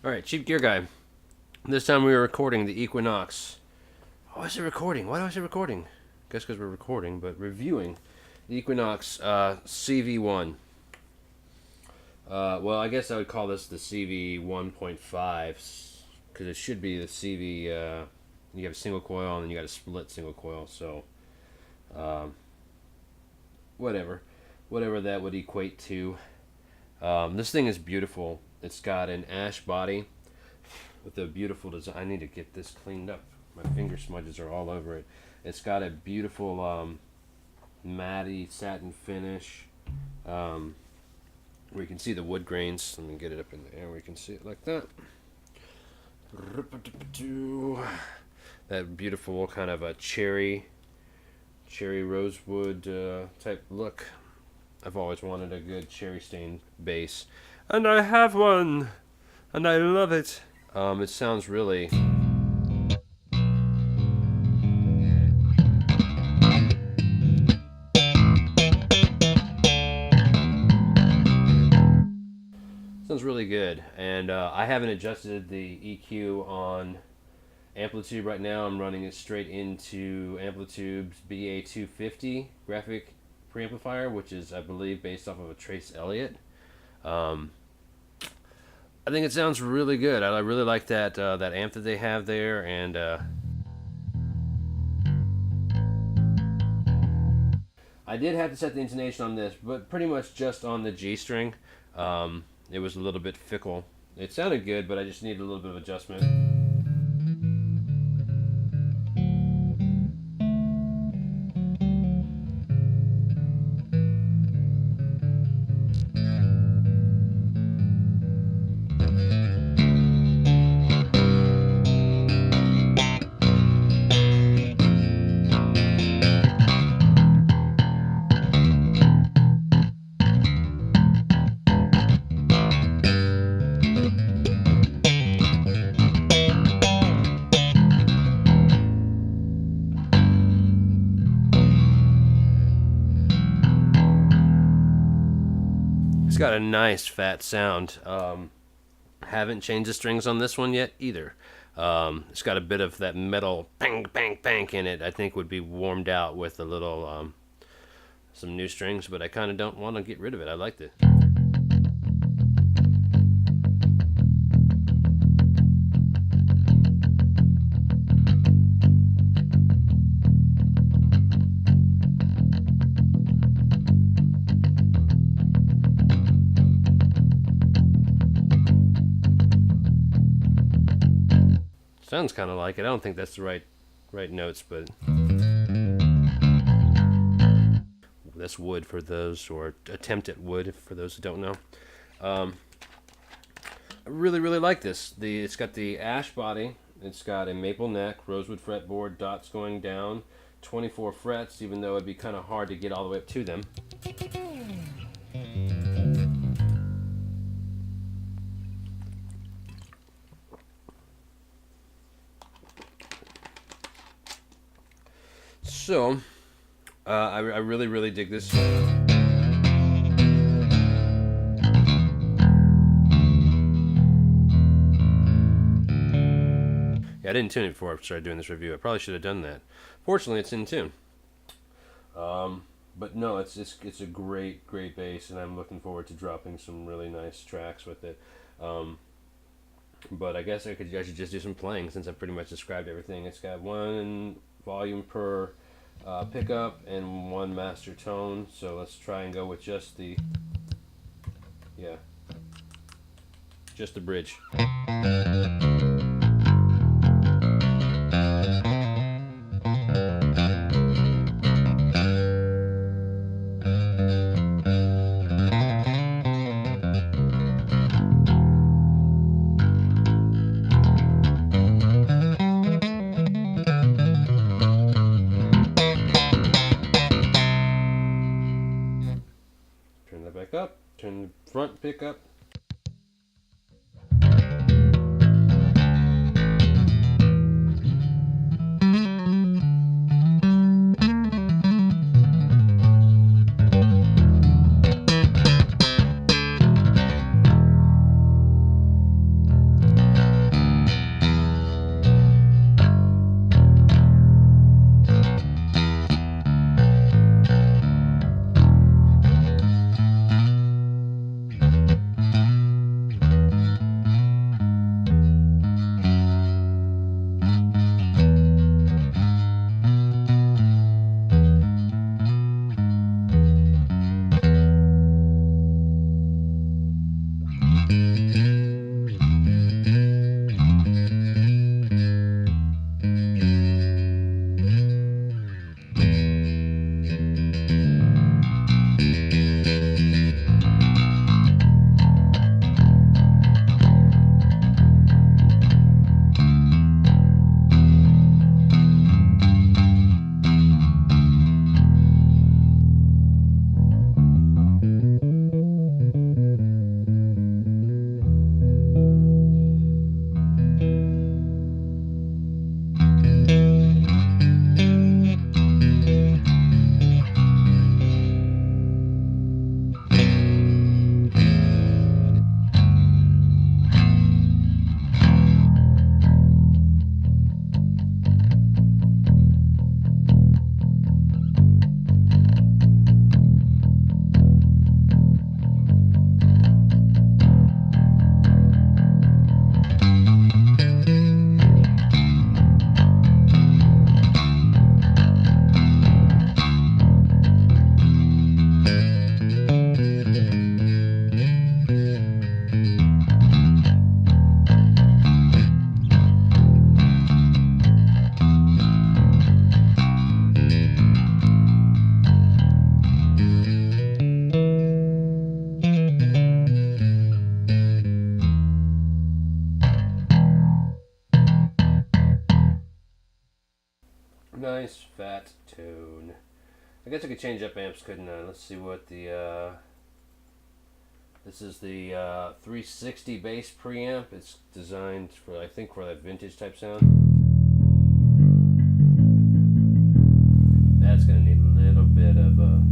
Alright, Cheap Gear Guy. This time we were recording the Equinox. Oh, I say recording. Why do I say recording? Guess because we're recording, but reviewing the Equinox CV1. Well, I guess I would call this the CV 1.5 because it should be the CV. You have a single coil and then you got a split single coil, so whatever that would equate to. This thing is beautiful. It's got an ash body with a beautiful design. I need to get this cleaned up. My finger smudges are all over it. It's got a beautiful matty satin finish where you can see the wood grains. Let me get it up in the air where you can see it like that. That beautiful kind of a cherry rosewood type look. I've always wanted a good cherry stained bass, and I have one, and I love it. It sounds really good, and I haven't adjusted the EQ on Amplitude right now. I'm running it straight into Amplitude's BA250 graphic preamplifier, which is, I believe, based off of a Trace Elliott. I think it sounds really good. I really like that amp that they have there, and I did have to set the intonation on this, but pretty much just on the G string. It was a little bit fickle. It sounded good, but I just needed a little bit of adjustment. It's got a nice fat sound. Haven't changed the strings on this one yet either. It's got a bit of that metal bang bang bang in it. I think would be warmed out with a little some new strings, but I kind of don't want to get rid of it. I liked it. Sounds kind of like it. I don't think that's the right notes, but that's wood for those, or attempt at wood for those who don't know. I really like this. It's got the ash body. It's got a maple neck, rosewood fretboard, dots going down, 24 frets, even though it'd be kind of hard to get all the way up to them. So, I really dig this. Yeah, I didn't tune it before I started doing this review. I probably should have done that. Fortunately, it's in tune. But no, it's a great bass, and I'm looking forward to dropping some really nice tracks with it. But I guess I should just do some playing since I've pretty much described everything. It's got one volume per pickup and one master tone, so let's try and go with just the bridge. Turn that back up, turn the front pickup. I guess I could change up amps, couldn't I? Let's see what the, this is the 360 bass preamp. It's designed for, I think, for that vintage type sound. That's going to need a little bit of a...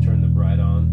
Turn the bright on.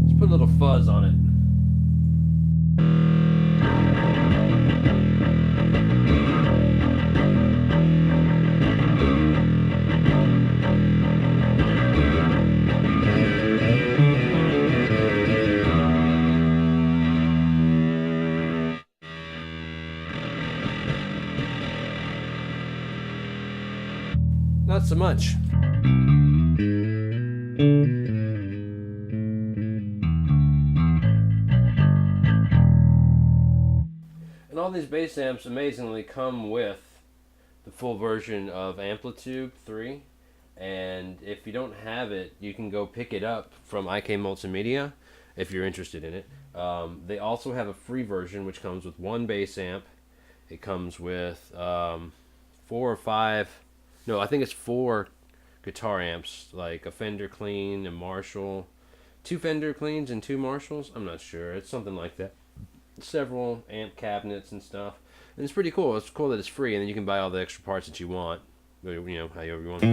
Let's put a little fuzz on it. Not so much. And all these bass amps amazingly come with the full version of Amplitude 3. And if you don't have it, you can go pick it up from IK Multimedia if you're interested in it. They also have a free version which comes with one bass amp. It comes with 4 or 5... No, I think it's 4 guitar amps, like a Fender Clean, a Marshall, 2 Fender Cleans and 2 Marshalls. I'm not sure. It's something like that. Several amp cabinets and stuff. And it's pretty cool. It's cool that it's free, and then you can buy all the extra parts that you want. You know, however you want.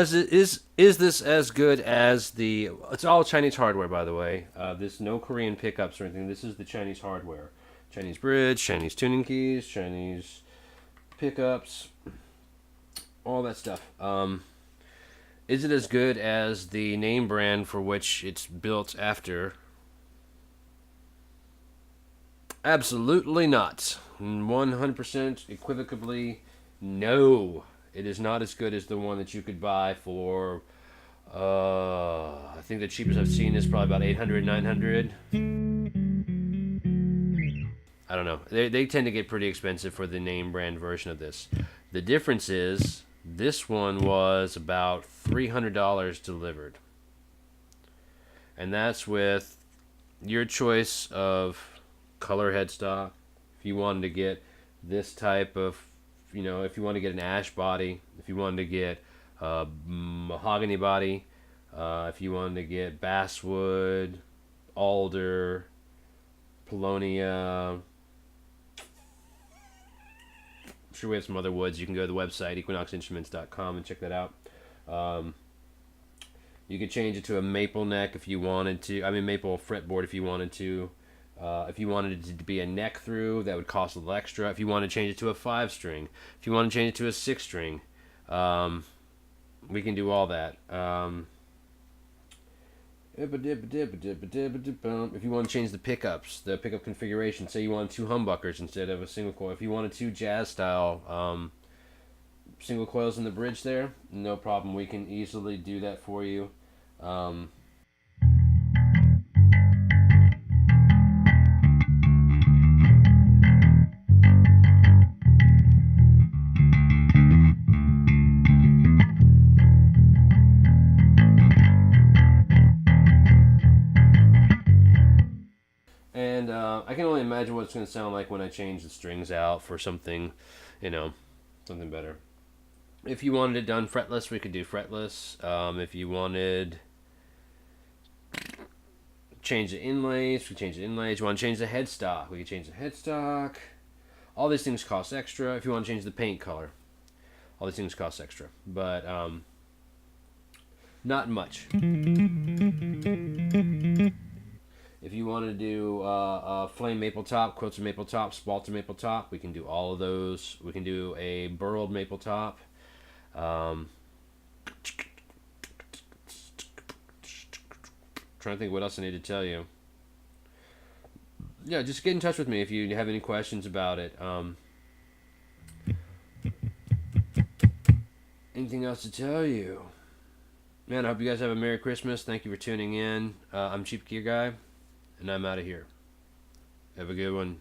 Is this as good as the? It's all Chinese hardware, by the way. There's no Korean pickups or anything. This is the Chinese hardware. Chinese bridge, Chinese tuning keys, Chinese pickups, all that stuff. Is it as good as the name brand for which it's built after? Absolutely not. 100% equivocally, no. It is not as good as the one that you could buy for, I think the cheapest I've seen is probably about 800, 900. I don't know. They tend to get pretty expensive for the name brand version of this. The difference is this one was about $300 delivered. And that's with your choice of color headstock. If you wanted to get this type of, if you want to get an ash body, if you wanted to get a mahogany body, if you wanted to get basswood, alder, paulownia. I'm sure we have some other woods. You can go to the website equinoxinstruments.com and check that out. You could change it to a maple neck if you wanted to. I mean, maple fretboard if you wanted to. If you wanted it to be a neck through, that would cost a little extra. If you want to change it to a 5-string, if you want to change it to a 6-string, we can do all that. If you want to change the pickups, the pickup configuration, say you want 2 humbuckers instead of a single coil. If you wanted 2 jazz style single coils in the bridge there, no problem. We can easily do that for you. And I can only imagine what it's going to sound like when I change the strings out for something, something better. If you wanted it done fretless, we could do fretless. If you wanted change the inlays, we could change the inlays. You want to change the headstock, we could change the headstock. All these things cost extra. If you want to change the paint color, all these things cost extra. But not much. If you want to do a flame maple top, quilted maple top, spalter maple top, we can do all of those. We can do a burled maple top. Trying to think what else I need to tell you. Yeah, just get in touch with me if you have any questions about it. Anything else to tell you? Man, I hope you guys have a Merry Christmas. Thank you for tuning in. I'm CheapGearGuy, and I'm out of here. Have a good one.